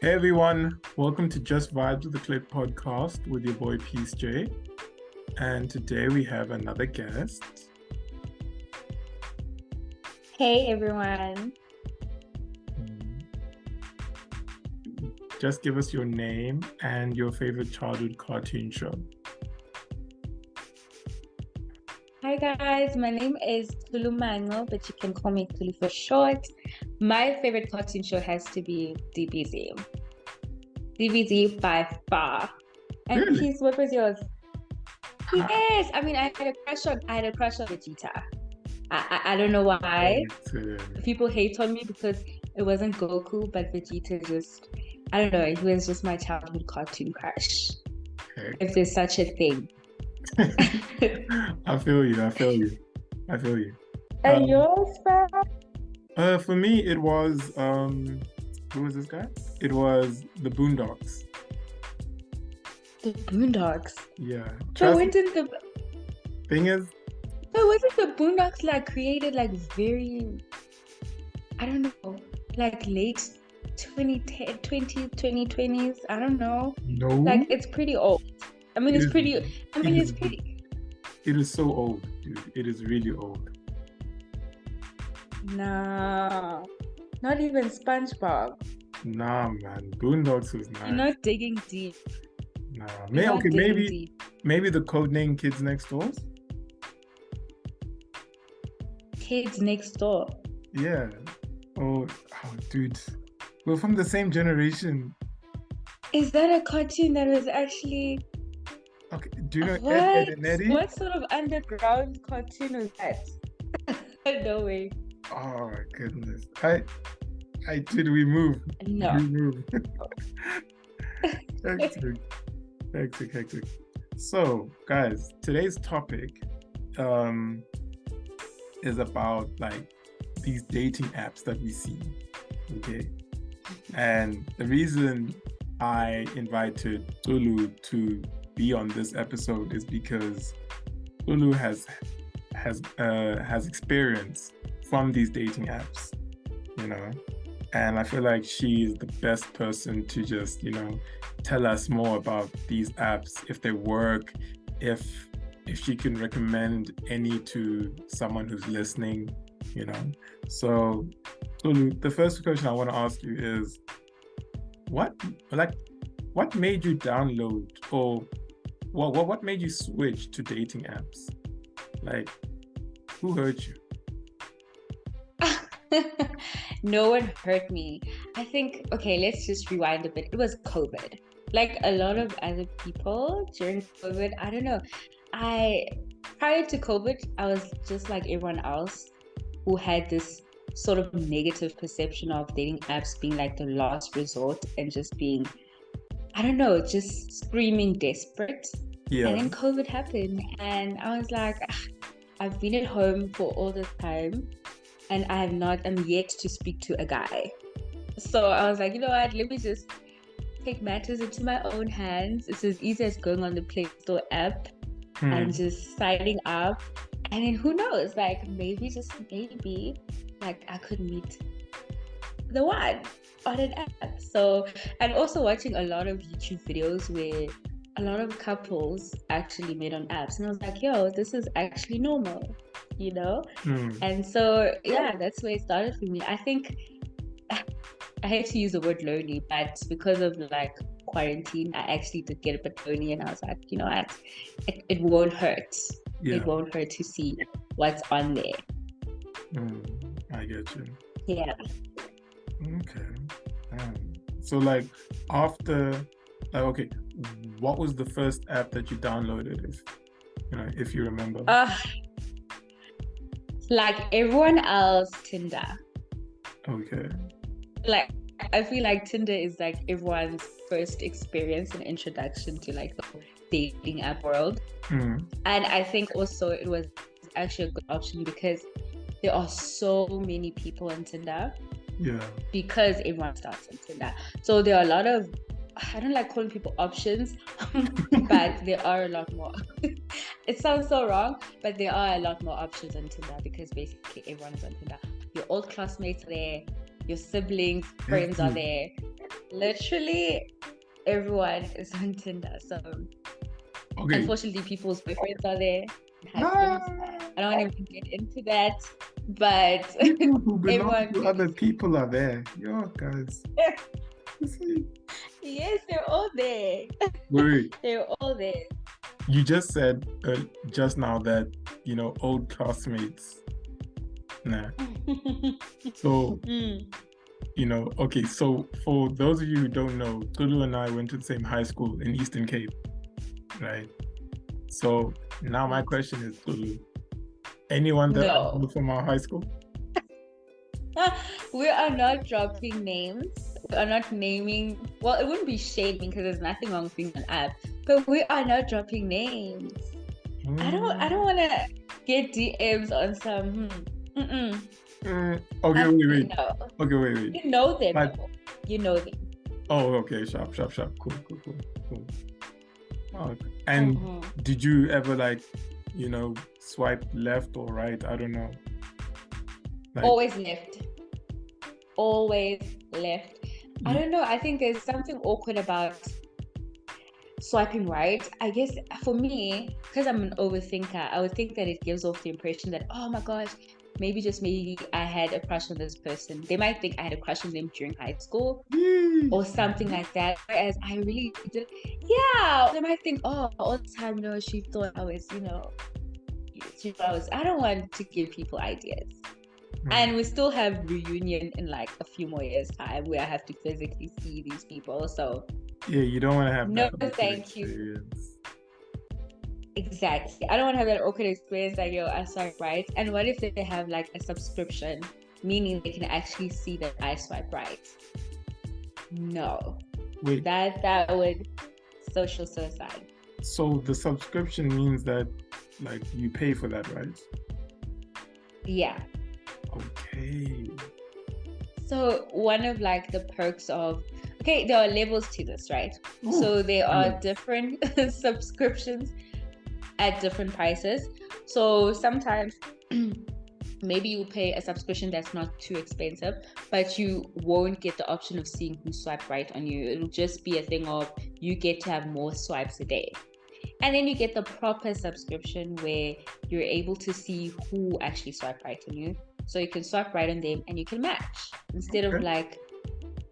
Hey everyone, welcome to Just Vibes with the Click podcast with your boy Peace J. And today we have another guest. Hey everyone. Just give us your name and your favorite childhood cartoon show. Hi guys, my name is Tulu Mango, but you can call me Tulu for short. My favorite cartoon show has to be DBZ. DBZ by far. And Really? Peace, what was yours? Yes, I mean I had a crush on Vegeta. I don't know why people hate on me because it wasn't Goku, but Vegeta just, I don't know, he was just my childhood cartoon crush. Okay. If there's such a thing. I feel you. And yours, for me, it was who was this guy? It was the Boondocks. The Boondocks. Yeah. So when did the thing is? So wasn't the Boondocks like created like very, I don't know, like late 2020s? I don't know. No. Like it's pretty old. It is so old, dude. It is really old. Nah, not even SpongeBob. Nah, man. Boondocks was nice. You're not digging deep. Nah. Maybe the codename Kids Next Door. Kids Next Door. Yeah. Oh, dude. We're from the same generation. Is that a cartoon that was actually... Okay, do you know Ed, and Eddie? What sort of underground cartoon was that? No way. Oh my goodness. Did we move? No. We move. Hectic. So, guys, today's topic is about like these dating apps that we see. Okay. And the reason I invited Tulu to be on this episode is because Tulu has experience from these dating apps, you know, and I feel like she's the best person to just, tell us more about these apps, if they work, if she can recommend any to someone who's listening, So, Tulu, the first question I want to ask you is, what made you download, or what made you switch to dating apps? Like, who hurt you? No one hurt me. I think, okay, let's just rewind a bit. It was COVID. Like a lot of other people during COVID, I don't know. Prior to COVID, I was just like everyone else who had this sort of negative perception of dating apps being like the last resort and just being, I don't know, just screaming desperate. Yeah. And then COVID happened and I was like, I've been at home for all this time and I'm yet to speak to a guy. So I was like, you know what, let me just take matters into my own hands. It's as easy as going on the Play Store app and just signing up. And then who knows, like maybe, like I could meet the one on an app. So, and also watching a lot of YouTube videos where a lot of couples actually met on apps. And I was like, yo, this is actually normal, And so, yeah, that's where it started for me. I think I hate to use the word lonely, but because of like quarantine, I actually did get a bit lonely and I was like, you know what, it won't hurt. Yeah. It won't hurt to see what's on there. I get you. Yeah. Okay. So like after, okay, what was the first app that you downloaded, if you remember? Like everyone else, Tinder. Okay. Like I feel like Tinder is like everyone's first experience and introduction to like the dating app world. And I think also it was actually a good option because there are so many people on Tinder. Yeah. Because everyone starts on Tinder. So there are a lot of, I don't like calling people options, but there are a lot more. It sounds so wrong, but there are a lot more options on Tinder because basically everyone is on Tinder. Your old classmates are there, your siblings, friends are there. Literally everyone is on Tinder. So Okay. unfortunately, people's boyfriends are there, husbands. Ah, I don't want to even get into that, but people who belong everyone to really other seems. people are there. Yo, guys. You see? Yes, they're all there. Wait, They're all there. you just said just now that, old classmates. Nah. So, Mm. okay, so for those of you who don't know, Tulu and I went to the same high school in Eastern Cape, right? So now my Yes. question is, Tulu, anyone that I know No. from our high school? We are not dropping names. We are not naming. Well, it wouldn't be shaming because there's nothing wrong with being an app, but we are not dropping names. I don't want to get DMs on some. Mm-mm. Okay, wait. No. Okay, wait. You know them But, though. You know them. oh, okay, sharp. Cool. Oh, and Mm-hmm. did you ever swipe left or right? I don't know. Like, Always left. Always left. I you, don't know. I think there's something awkward about swiping right. I guess for me, because I'm an overthinker, I would think that it gives off the impression that, oh my gosh, maybe I had a crush on this person. They might think I had a crush on them during high school or something like that. Whereas I really did. Yeah. They might think, oh, all the time, she thought I was, I don't want to give people ideas. And we still have reunion in like a few more years' time where I have to physically see these people. So yeah, you don't want to have no, that awkward thank you. experience. Exactly. I don't want to have that awkward experience like, yo, I swipe right. And what if they have like a subscription, meaning they can actually see that I swipe right? No. Wait, That would social suicide. so the subscription means that you pay for that, right? Yeah. Okay. So one of like the perks of there are levels to this, right? Ooh, so there are nice. different subscriptions at different prices. So sometimes maybe you pay a subscription that's not too expensive, but you won't get the option of seeing who swiped right on you. It'll just be a thing of you get to have more swipes a day. And then you get the proper subscription where you're able to see who actually swiped right on you. So you can swipe right on them and you can match. Instead of like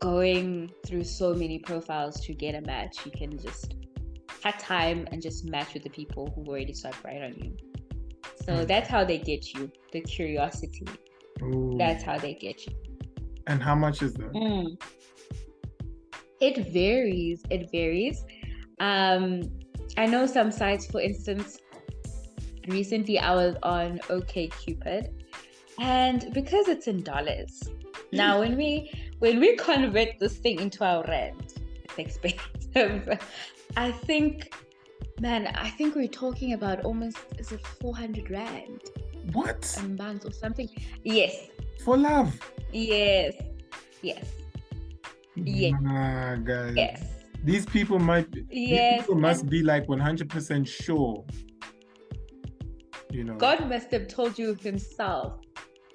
going through so many profiles to get a match, you can just have time and just match with the people who already swiped right on you. So that's how they get you, the curiosity. Ooh. That's how they get you. And how much is that? It varies. I know some sites, for instance, recently I was on OkCupid, and because it's in dollars, now when we convert this thing into our rand, it's expensive. I think we're talking about almost, is it 400 rand? What? A month or something? Yes. For love? Yes. Nah, guys. Yes. These people must be like 100% sure. God must have told you himself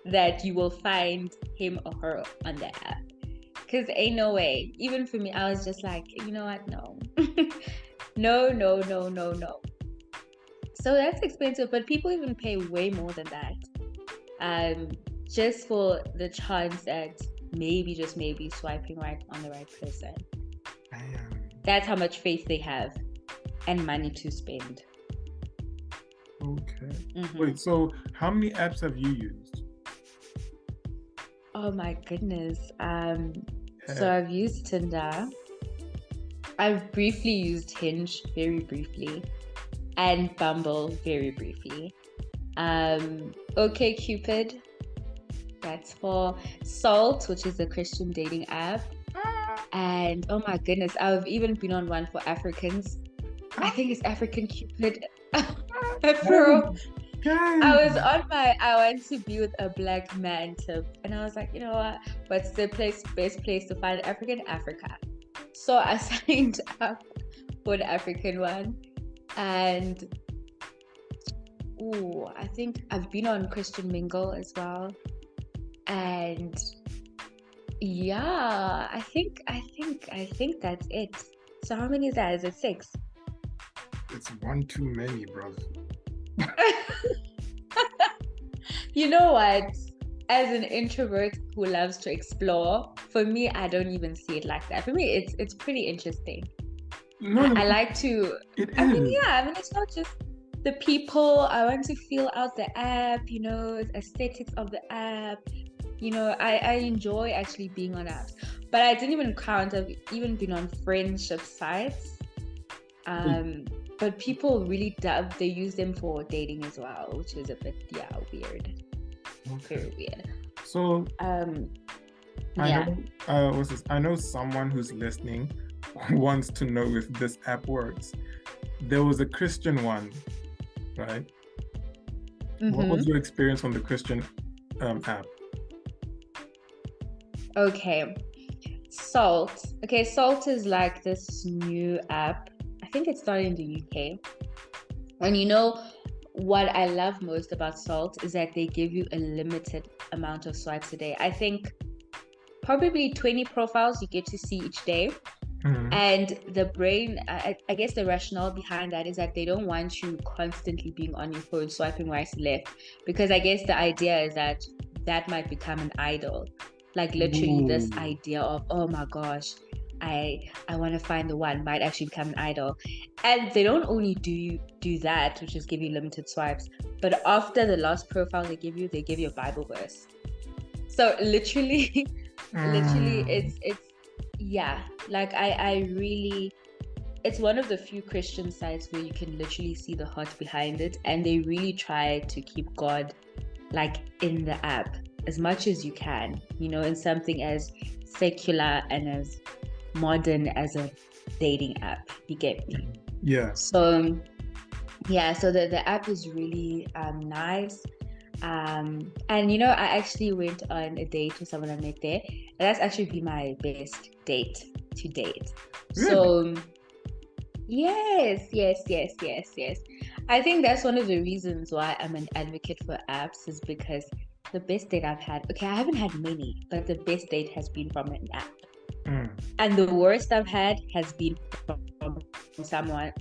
that you will find him or her on the app. Because ain't no way. Even for me, I was just like, you know what? No. No. So that's expensive, but people even pay way more than that. Just for the chance at maybe, just maybe, swiping right on the right person. That's how much faith they have and money to spend. Okay. Wait, so how many apps have you used? Oh my goodness. So I've used Tinder. I've briefly used Hinge, very briefly, and Bumble, very briefly. OkCupid, that's for Salt, which is a Christian dating app. And oh my goodness, I've even been on one for Africans. I think it's African Cupid. Bro, I went to be with a black man tip, and I was like, you know what? What's the best place to find Africa? So I signed up for the African one, and I think I've been on Christian Mingle as well, and Yeah, I think that's it. So how many is that? Is it 6? It's one too many, bro. You know what? As an introvert who loves to explore, for me, I don't even see it like that. For me, it's pretty interesting. No, no, I like to, it I mean, is. yeah, I mean, it's not just the people. I want to feel out the app, aesthetics of the app. I enjoy actually being on apps. But I didn't even count, I've even been on friendship sites. Um, but people really they use them for dating as well, which is a bit, yeah, weird. Okay. Very weird. So I Yeah. know, what's this? I know someone who's listening wants to know if this app works. There was a Christian one, right? What was your experience on the Christian app? Okay. Salt. Okay, Salt is like this new app. I think it started in the UK. And what I love most about Salt is that they give you a limited amount of swipes a day. I think probably 20 profiles you get to see each day. And the brain, I guess the rationale behind that is that they don't want you constantly being on your phone, swiping right to left, because I guess the idea is that might become an idol. Like literally this idea of, oh my gosh, I want to find the one might actually become an idol. And they don't only do that, which is give you limited swipes, but after the last profile they give you a Bible verse. So literally, literally it's yeah, like I really, it's one of the few Christian sites where you can literally see the heart behind it, and they really try to keep God like in the app as much as you can, in something as secular and as modern as a dating app. You get me? Yeah. So yeah, so the app is really nice. And I actually went on a date with someone I met there, and that's actually been my best date to date. Really? So yes. I think that's one of the reasons why I'm an advocate for apps, is because the best date I've had, okay, I haven't had many, but the best date has been from an app. And the worst I've had has been with someone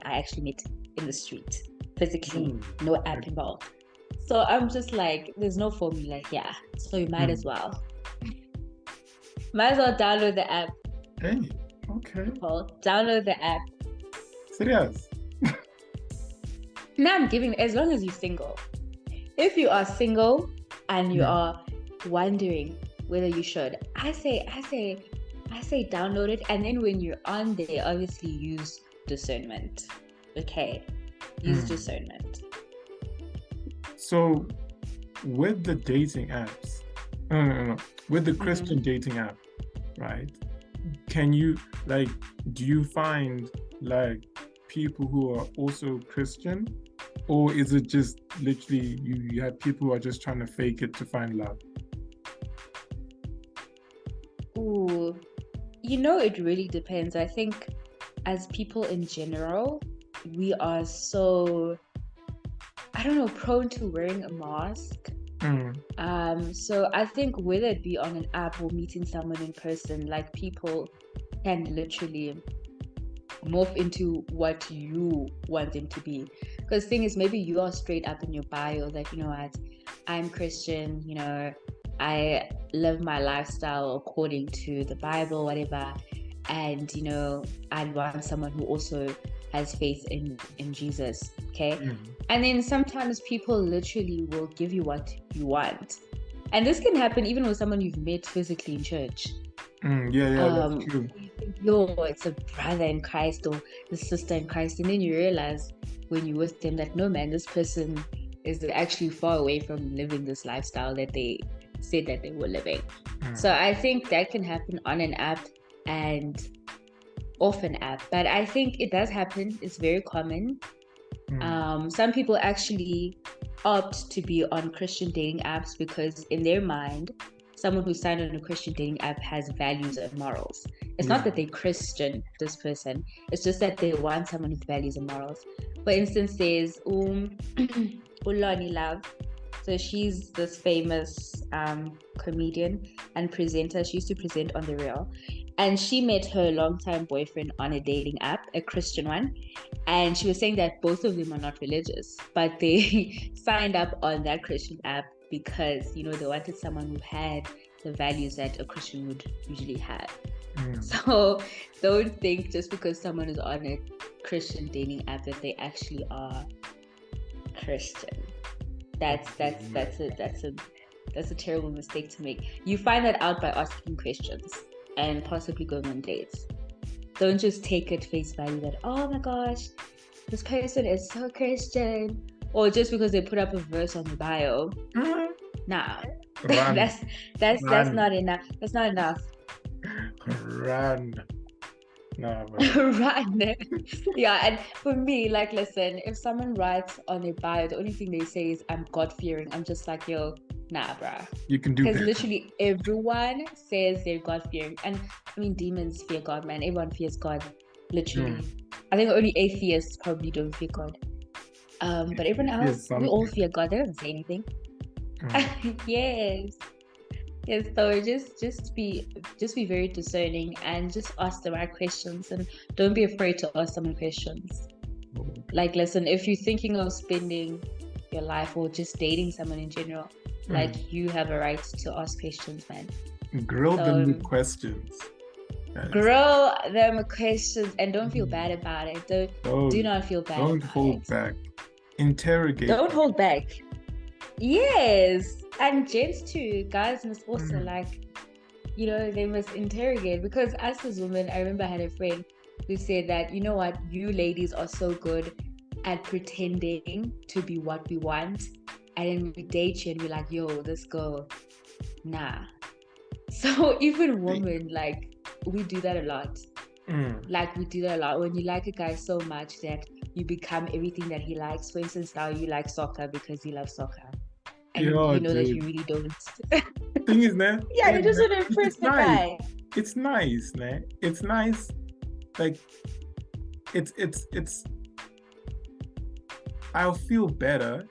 I actually met in the street, physically, no app involved. So I'm just like, there's no formula here. So you might as well. Might as well download the app. Hey, okay. Well, download the app. Serious? Now I'm giving, as long as you're single. If you are single and you are wondering whether you should, I say download it, and then when you're on there, obviously use discernment. Okay? Use discernment. So with the dating apps, no, with the Christian dating app, right? Can you, like, do you find like people who are also Christian, or is it just literally you have people who are just trying to fake it to find love? Ooh, it really depends. I think as people in general, we are so, I don't know, prone to wearing a mask. So I think whether it be on an app or meeting someone in person, like people can literally morph into what you want them to be. Because the thing is, maybe you are straight up in your bio that, what, I'm Christian, I live my lifestyle according to the Bible, whatever. And, I want someone who also has faith in Jesus. Okay. And then sometimes people literally will give you what you want. And this can happen even with someone you've met physically in church. That's true. You think, yo, it's a brother in Christ or the sister in Christ. And then you realize when you're with them that, no, man, this person is actually far away from living this lifestyle that they said that they were living. So I think that can happen on an app and off an app. But I think it does happen. It's very common. Some people actually opt to be on Christian dating apps because in their mind, someone who signed on a Christian dating app has values and morals. It's not that they're Christian, this person. It's just that they want someone with values and morals. For instance, there's Ulani Love. So she's this famous comedian and presenter. She used to present on The Real. And she met her longtime boyfriend on a dating app, a Christian one. And she was saying that both of them are not religious, but they signed up on that Christian app because, you know, they wanted someone who had the values that a Christian would usually have. So don't think just because someone is on a Christian dating app that they actually are Christian. That's a terrible mistake to make. You find that out by asking questions and possibly going on dates. Don't just take at face value that, oh my gosh, this person is so Christian, or just because they put up a verse on the bio. Nah, that's not enough. That's not enough. Run. No, Run. Yeah, and for me, like, listen, if someone writes on their bio, the only thing they say is I'm God-fearing, I'm just like, yo, nah, bruh. You can do because better. literally everyone says they're God-fearing, and I mean, demons fear God, man. Everyone fears God, literally. I think only atheists probably don't fear God. But everyone else, we all fear God. They don't say anything. Yes. So just be very discerning and just ask the right questions, and don't be afraid to ask someone questions. Like, listen, if you're thinking of spending your life or just dating someone in general, like, you have a right to ask questions, man. Grill them with questions. Grow them questions, and don't feel bad about it. Do not feel bad. Don't hold back. Interrogate. Don't hold back. Yes, and gents too. Guys must also like, you know, they must interrogate, because us as women, I remember I had a friend who said that, you know what, you ladies are so good at pretending to be what we want, and then we date you and we're like, yo, this girl, nah. So even women, like, we do that a lot. Like, we do that a lot. When you like a guy so much that you become everything that he likes. For instance, now you like soccer because you love soccer, and you know that you really don't. Thing is, man. Yeah, you just want to impress the guy. It's nice, man. It's nice. Like, it's. I'll feel better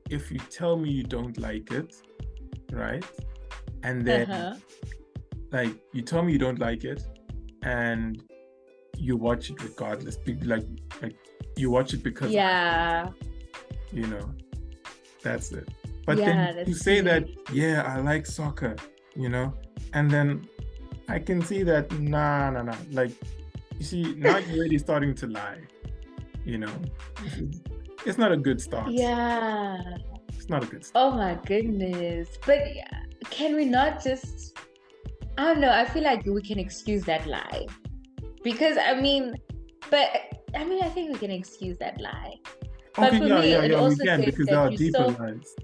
if you tell me you don't like it, right? And then, like, you tell me you don't like it, and you watch it regardless. Like you watch it because you know, that's it. But then you say that, yeah, I like soccer, you know, and then I can see that nah. Like, you see, now you're already starting to lie, you know. It's not a good start. Yeah. It's not a good start. Oh my goodness. But can we not just, I don't know, I feel like we can excuse that lie. Because I think we can excuse that lie. But for me, it also we can, says because that there are you're deeper lies.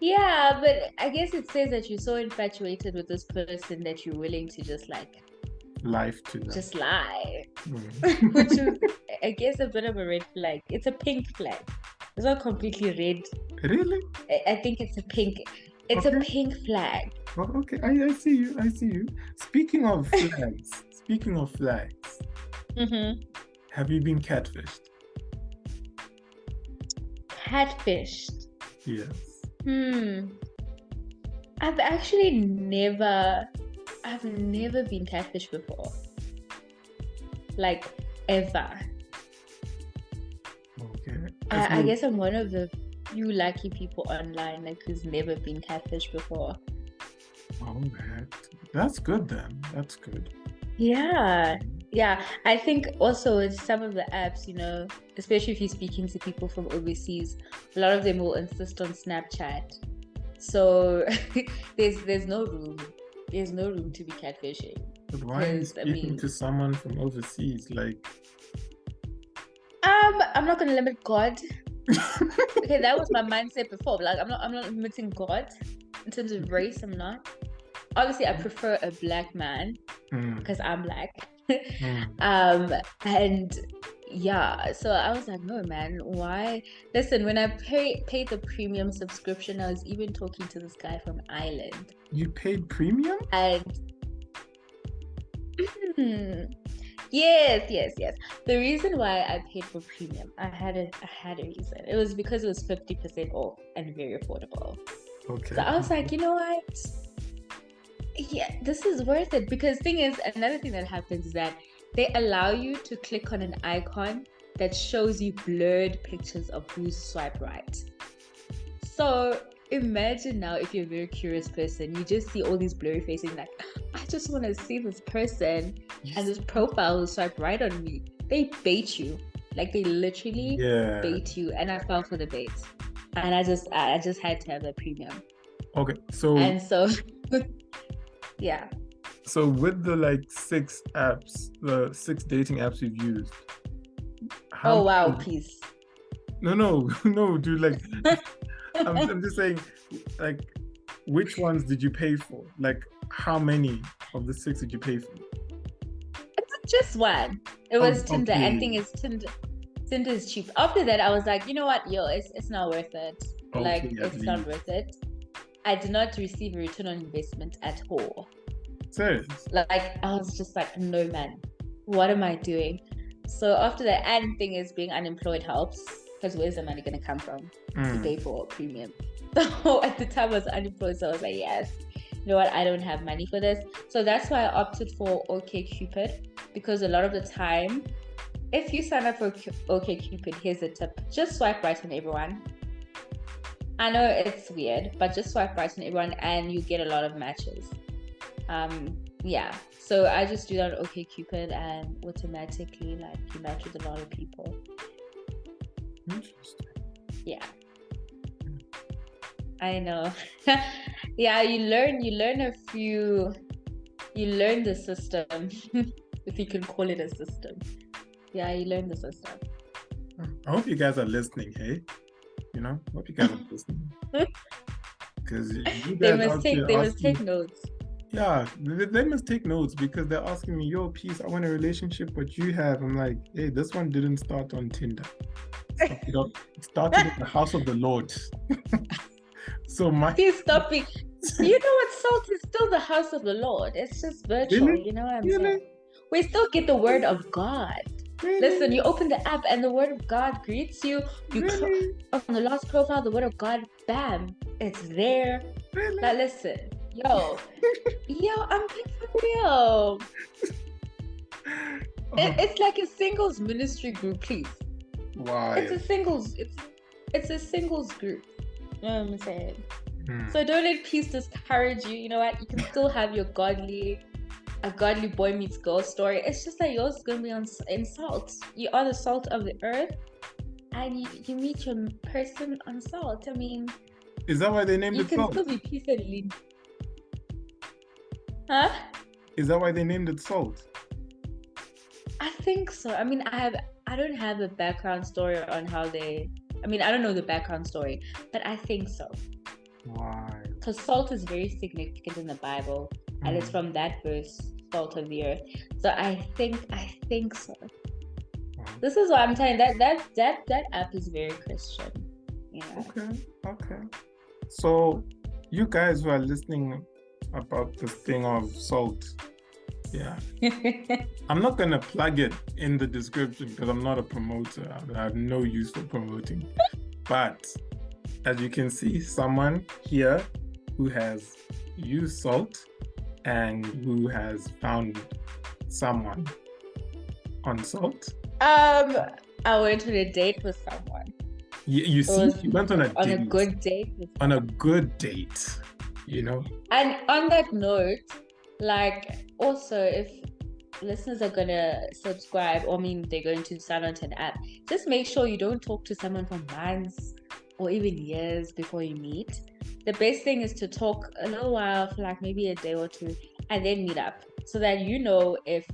Yeah, but I guess it says that you're so infatuated with this person that you're willing to just like life to them. Just lie. Which is, I guess, a bit of a red flag. It's a pink flag. It's not completely red. Really? I think it's a pink. It's a pink flag. Oh, okay, I see you. Speaking of flags, have you been catfished? Catfished? Yes. I've actually never been catfished before. Like, ever. Okay. I guess I'm one of the few lucky people online, like, who's never been catfished before. Oh, that's good then. That's good. Yeah. I think also with some of the apps, you know, especially if you're speaking to people from overseas, a lot of them will insist on Snapchat. So there's no room. There's no room to be catfishing. But why are you speaking to someone from overseas? Like, I'm not gonna limit God. Okay, that was my mindset before. Like, I'm not limiting God in terms of race. I'm not. Obviously, I prefer a black man because I'm black. And yeah, so I was like, no, man, why? Listen, when I paid the premium subscription, I was even talking to this guy from Ireland. You paid premium? And Yes. The reason why I paid for premium, I had a reason. It was because it was 50% off and very affordable. So Okay. I was like, you know what? Yeah, this is worth it. Because thing is, another thing that happens is that they allow you to click on an icon that shows you blurred pictures of who's swipe right. So imagine now if you're a very curious person, you just see all these blurry faces like, I just want to see this person and this profile will swipe right on me. They bait you. Like they literally Yeah. bait you. And I fell for the bait. And I just had to have a premium. Okay. So And so yeah. so with the like 6 apps, the 6 dating apps you've used, Oh wow, many- please. no, dude, like I'm just saying, like, which ones did you pay for? Like, how many of the 6 did you pay for? It's just one. It was Tinder. okay. And thing is Tinder is cheap. After that, I was like, you know what, yo, it's not worth it. Like, Okay, at it's not least. worth it. I did not receive a return on investment at all. Serious? Like, I was just like, no, man, what am I doing? So after that, and thing is, being unemployed helps because where's the money gonna come from to pay for a premium? So at the time, I was unemployed, so I was like, yes, you know what, I don't have money for this. So that's why I opted for OkCupid, because a lot of the time, if you sign up for OkCupid, here's a tip: just swipe right on everyone. I know it's weird, but just swipe right on everyone, and you get a lot of matches. Yeah, so I just do that on OkCupid, and automatically, like, you match with a lot of people. Interesting. Yeah, I know. Yeah, you learn the system, if you can call it a system. Yeah, you learn the system. I hope you guys are listening, hey? You know, hope you guys are listening. Because They must take notes. Yeah, they must take notes, because they're asking me, yo, Peace, I want a relationship, but you have. I'm like, hey, this one didn't start on Tinder. It started in the house of the Lord. So Please stop it. You know what? Salt is still the house of the Lord. It's just virtual. Really? You know what I'm saying? We still get the word of God. Really? Listen, you open the app and the word of God greets you. On the last profile, the word of God, bam, it's there. Really? Now listen, yo, I'm being for real. It's like a singles ministry group, please. Why? It's a singles group. You know what I'm saying? So don't let peace discourage you. You know what? You can still have your a godly boy meets girl story. It's just that yours is gonna be in salt. You are the salt of the earth, and you meet your person on salt. I mean, is that why they named it salt? You can still be peace and lead. Huh? Is that why they named it salt? I think so. I mean, I don't have a background story on how they. I mean, I don't know the background story, but I think so. Why? Because salt is very significant in the Bible, and it's from that verse, salt of the earth. So I think so. This is what I'm telling you. That app is very Christian. Yeah. Okay. So you guys who are listening about this thing of salt, yeah. I'm not gonna plug it in the description because I'm not a promoter. I have no use for promoting. But as you can see, someone here who has used salt and who has found someone on salt. I went on a date with someone. You see, you went on a good date. On a good date, you know. And on that note, like, also, if listeners are gonna subscribe, or I mean they're going to sign onto an app, just make sure you don't talk to someone for months or even years before you meet. The best thing is to talk a little while, for like maybe a day or two, and then meet up, so that you know if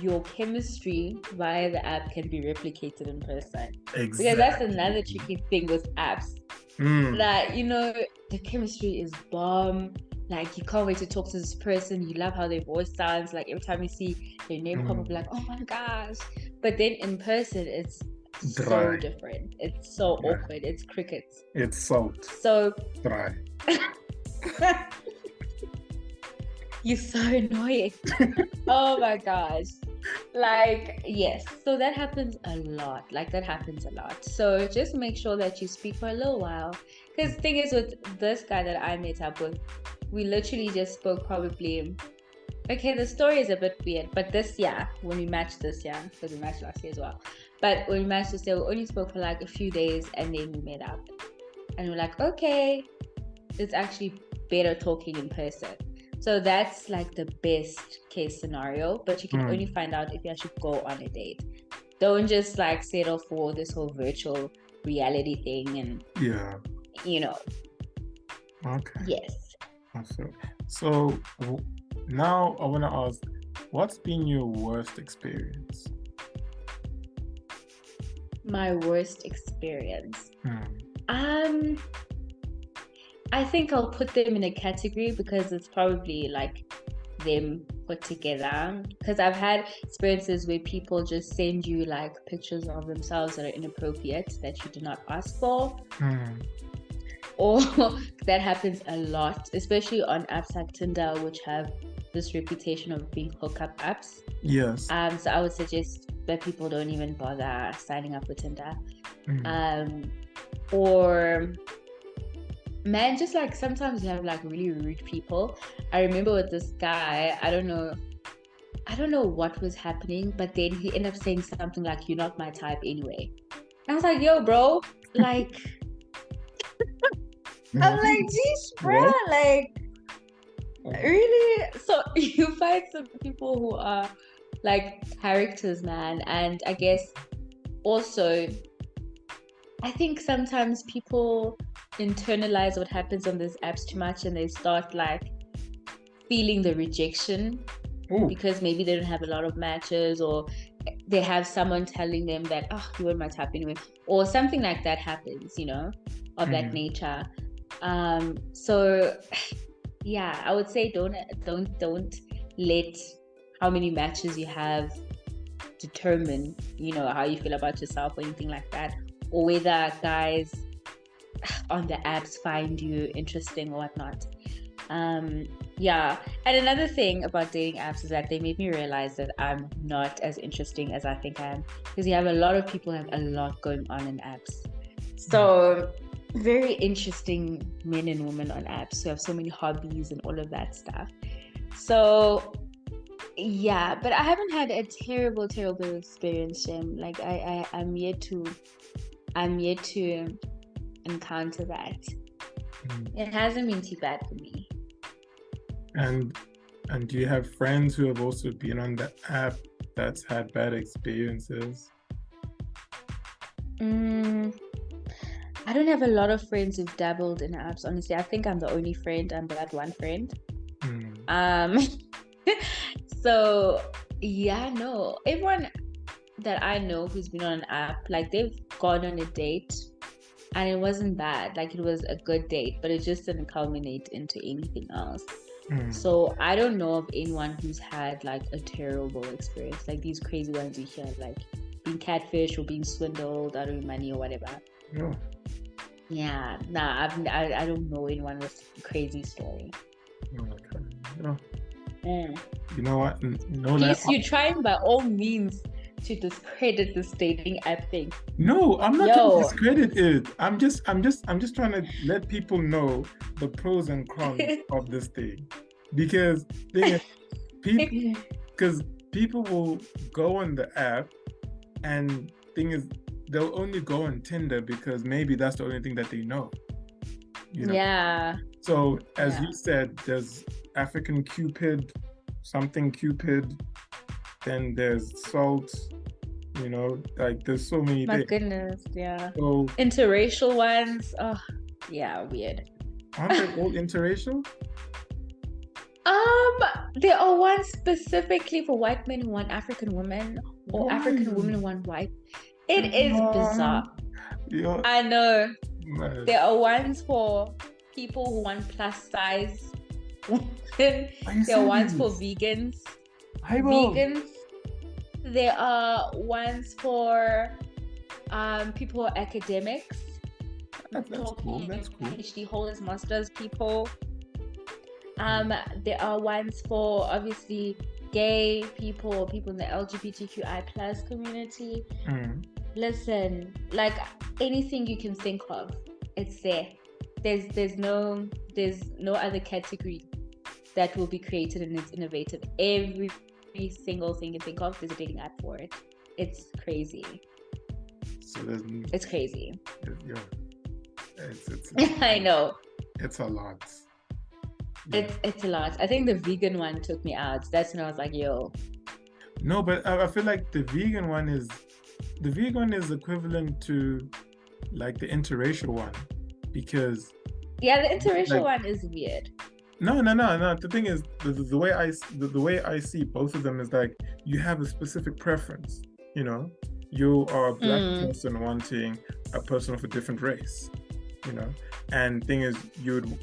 your chemistry via the app can be replicated in person. Exactly. Because that's another tricky thing with apps. Like, you know, the chemistry is bomb. Like, you can't wait to talk to this person. You love how their voice sounds. Like, every time you see their name pop up, like, oh my gosh. But then in person, it's dry. So different. It's so awkward. It's crickets. It's salt. So dry. You're so annoying. Oh my gosh. Like, yes, so that happens a lot. Like, that happens a lot. So just make sure that you speak for a little while. Because the thing is, with this guy that I met up with, we literally just spoke probably. Okay, the story is a bit weird, but this year, when we matched this year, because we matched last year as well, but when we matched this year, we only spoke for like a few days and then we met up. And we're like, okay, it's actually better talking in person. So that's like the best case scenario, but you can only find out if you actually go on a date. Don't just like settle for this whole virtual reality thing and, Yeah. you know, Okay. yes. Awesome. So now I want to ask, what's been your worst experience? My worst experience. Hmm. I think I'll put them in a category because it's probably like them put together. Because I've had experiences where people just send you like pictures of themselves that are inappropriate that you did not ask for. Hmm. Or that happens a lot, especially on apps like Tinder, which have this reputation of being hookup apps. Yes. So I would suggest that people don't even bother signing up for Tinder. Or man, just like sometimes you have like really rude people. I remember with this guy, I don't know what was happening, but then he ended up saying something like, "You're not my type anyway." And I was like, "Yo, bro, like." I'm like, geez, bro, like, really? So you find some people who are like characters, man. And I guess also, I think sometimes people internalize what happens on these apps too much and they start like feeling the rejection because maybe they don't have a lot of matches, or they have someone telling them that, oh, you weren't my type anyway, or something like that happens, of that nature. So yeah, I would say don't let how many matches you have determine, how you feel about yourself or anything like that, or whether guys on the apps find you interesting or whatnot. Yeah. And another thing about dating apps is that they made me realize that I'm not as interesting as I think I am, because you have a lot of people who have a lot going on in apps. So very interesting men and women on apps who have so many hobbies and all of that stuff. So yeah, but I haven't had a terrible experience, Shem. Like I'm yet to encounter that. It hasn't been too bad for me. And do you have friends who have also been on the app that's had bad experiences? I don't have a lot of friends who've dabbled in apps, honestly. I think I'm the only friend. I'm that one friend. So yeah, no. Everyone that I know who's been on an app, like they've gone on a date and it wasn't bad. Like it was a good date, but it just didn't culminate into anything else. So I don't know of anyone who's had like a terrible experience, like these crazy ones you hear, like being catfished or being swindled out of money or whatever. No. Yeah, nah, I don't know anyone with a crazy story. Okay. You know what? Please, you're trying by all means to discredit this dating app thing. No, I'm not trying to discredit it. I'm just trying to let people know the pros and cons of this thing, because people will go on the app, and thing is they'll only go on Tinder because maybe that's the only thing that they know. Yeah. So as you said, there's African Cupid, something Cupid, then there's Salt, like there's so many. My goodness, yeah. So interracial ones, oh yeah, weird. Aren't they all interracial? There are ones specifically for white men who want African women, or African women who want white. It is bizarre. Yeah. I know. Man. There are ones for people who want plus size women. There are ones for vegans. There are ones for people who are academics. That's cool. PhD holders, masters people. There are ones for obviously gay people or people in the LGBTQI plus community. Listen, like anything you can think of, it's there. There's no other category that will be created and it's innovative. Every single thing you think of, there's a dating app for it. It's crazy. So it's crazy. Yeah. It's I know. It's a lot. Yeah. It's a lot. I think the vegan one took me out. That's when I was like, yo. No, but I feel like the vegan one is equivalent to like the interracial one, because the interracial one is weird. No. The thing is, the way I see both of them is like you have a specific preference. You know, you are a black person wanting a person of a different race. You know, and thing is,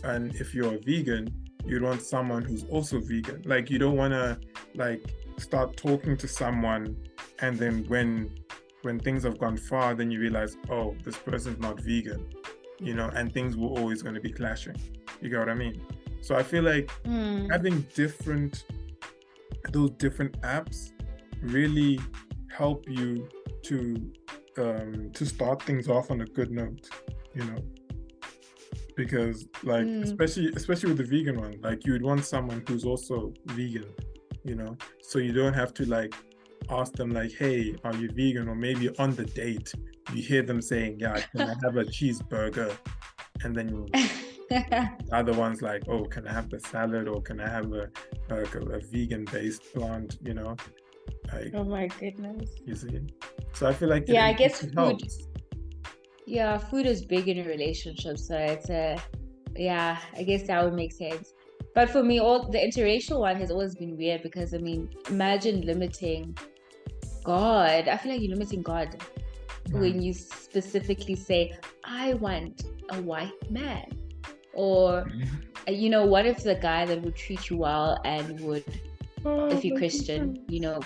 and if you're a vegan, you'd want someone who's also vegan. Like you don't want to like start talking to someone, and then when things have gone far, then you realize, oh, this person's not vegan. You know, and things were always going to be clashing. You get what I mean? So I feel like having those different apps really help you to start things off on a good note, you know, because like especially with the vegan one, like you would want someone who's also vegan, you know, so you don't have to like ask them like, hey, are you vegan? Or maybe on the date you hear them saying, yeah, can I have a cheeseburger? And then the other one's like, oh, can I have the salad, or can I have a vegan-based plant, you know? Like, oh my goodness. You see? So I feel like I guess food. Yeah, food is big in a relationship, so it's I guess that would make sense. But for me, the interracial one has always been weird because I mean, imagine limiting God. I feel like you're limiting God when you specifically say, I want a white man. Or, you know, what if the guy that would treat you well and would, if you're Christian, you know,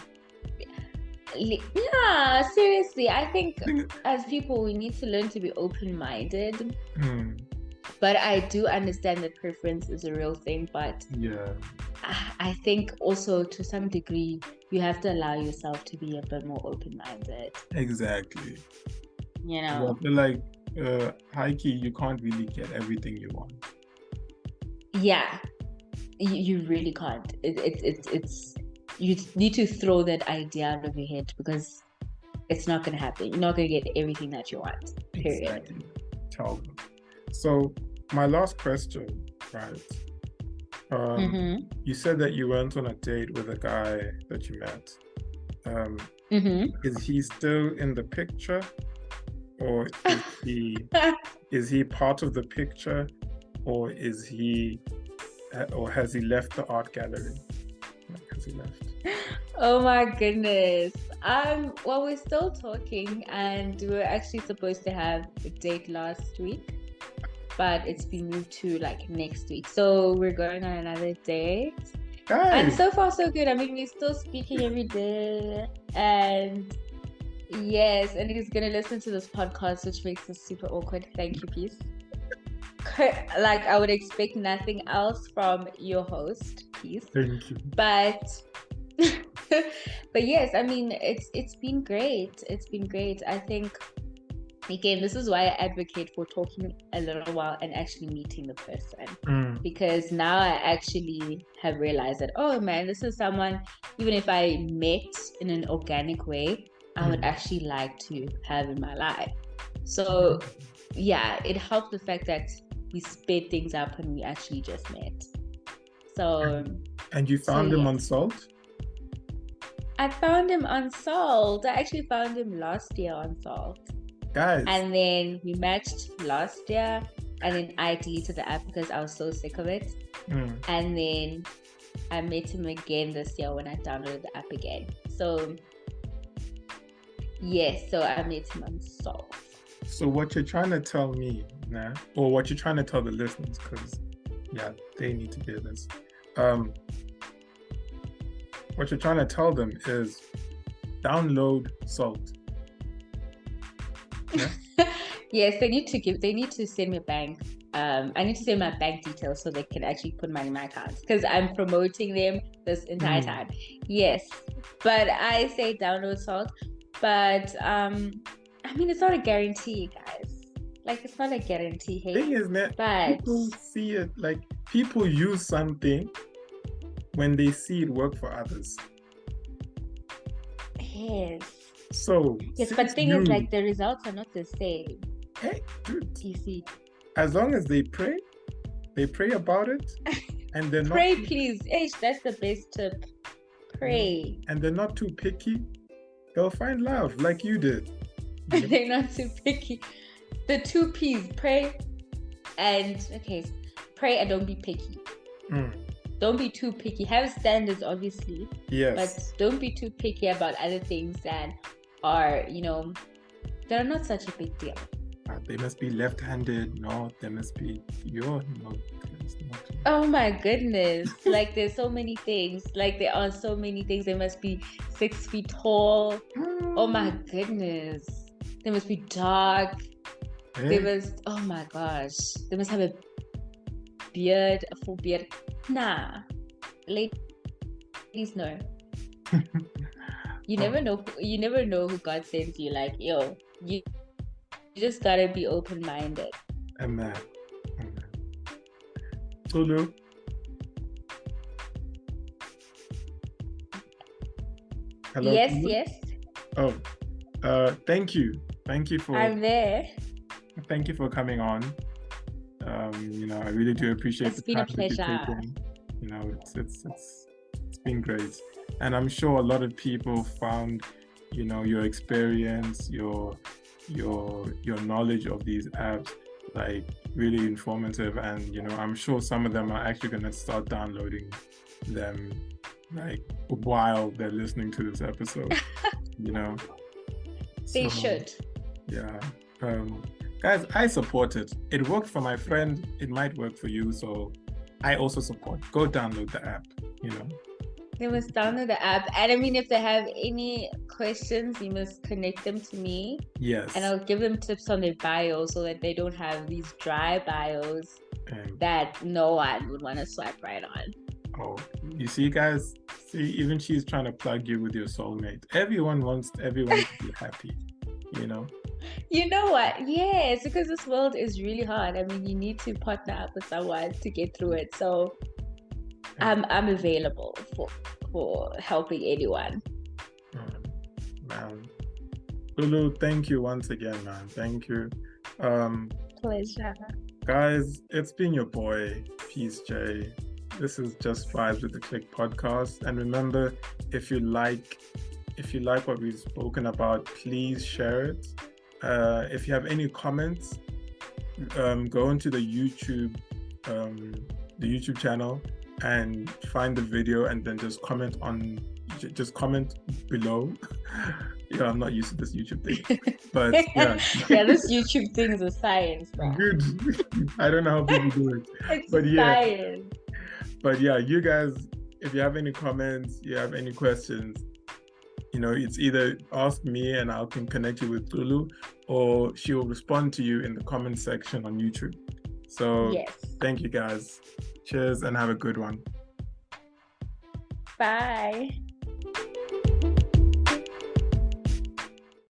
yeah, seriously, I think as people, we need to learn to be open-minded. But I do understand that preference is a real thing, but yeah, I think also to some degree, you have to allow yourself to be a bit more open-minded. Exactly. You know? I feel like high key, you can't really get everything you want. Yeah, you really can't. It's you need to throw that idea out of your head because it's not going to happen. You're not going to get everything that you want. Period. Exactly. Tell them. So my last question, right? You said that you went on a date with a guy that you met. Is he still in the picture, or is he part of the picture, or has he left the art gallery? Has he left? Oh my goodness. Well, we're still talking, and we were actually supposed to have a date last week, but it's been moved to like next week. So we're going on another date. Guys. And so far so good. I mean, we're still speaking every day, and yes, and he's gonna listen to this podcast, which makes it super awkward. Thank you, peace. Like I would expect nothing else from your host, peace. Thank you. But yes, I mean it's been great. It's been great. I think again, this is why I advocate for talking a little while and actually meeting the person. Because now I actually have realized that, oh man, this is someone, even if I met in an organic way, I would actually like to have in my life. So yeah, it helped the fact that we sped things up and we actually just met. So and you found him on Salt? I found him on Salt. I actually found him last year on Salt. Guys. And then we matched last year, and then I deleted the app because I was so sick of it. And then I met him again this year when I downloaded the app again. So yes, so I met him on Salt. So what you're trying to tell me, nah, or what you're trying to tell the listeners, because yeah, they need to hear this. What you're trying to tell them is download Salt. Yeah? Yes, they need to send me a bank I need to say my bank details so they can actually put money in my accounts because I'm promoting them this entire time. Yes, but I say download Salt. But I mean, it's not a guarantee, guys. Like, it's not a guarantee. Hey, Thing is that but people see it, like people use something when they see it work for others. yes, So yes, but thing is, like, the results are not the same. Hey, dude. You see, as long as they pray about it, and they're pray, not please. Ish, that's the best tip. Pray. And they're not too picky, they'll find love like you did. They're not too picky. The 2 P's, pray and pray and don't be picky. Don't be too picky. Have standards, obviously. Yes. But don't be too picky about other things that are, they're not such a big deal. They must be left-handed. No, they must be no. Oh my goodness. Like, there's so many things. Like, there are so many things. They must be 6 feet tall. Oh my goodness. They must be dark. They must, oh my gosh. They must have a beard, a full beard. Nah. Ladies, no. You never know. You never know who God sends you. Like, yo, you just gotta be open-minded. Amen. Lulu. Hello. Yes, Lulu? yes. Oh, thank you for. I'm there. Thank you for coming on. I really do appreciate It's the been a time that you've pleasure. taken. It's been great, and I'm sure a lot of people found, your experience, your knowledge of these apps, like, really informative, and I'm sure some of them are actually going to start downloading them, like, while they're listening to this episode. They should. Yeah. Guys, I support it. It worked for my friend. It might work for you. So I also support. Go download the app, They must download the app. And I mean, if they have any questions, you must connect them to me. Yes. And I'll give them tips on their bio so that they don't have these dry bios that no one would want to swipe right on. Oh, you see, guys? See, even she's trying to plug you with your soulmate. Everyone wants everyone to be happy, You know what? Yes, because this world is really hard. I mean, you need to partner up with someone to get through it. So I'm available for helping anyone. Man. Lulu, thank you once again, man. Thank you. Pleasure. Guys, it's been your boy, Peace J. This is Just Vibes with the Click podcast. And remember, if you like what we've spoken about, please share it. If you have any comments, go into the YouTube channel and find the video, and then just comment below. I'm not used to this YouTube thing, but yeah. Yeah, this YouTube thing is a science, bro. Good. I don't know how people do it, It's but science. But yeah, you guys, if you have any comments, you have any questions, it's either ask me and I can connect you with Lulu, or she will respond to you in the comment section on YouTube. So yes. Thank you guys. Cheers and have a good one. Bye.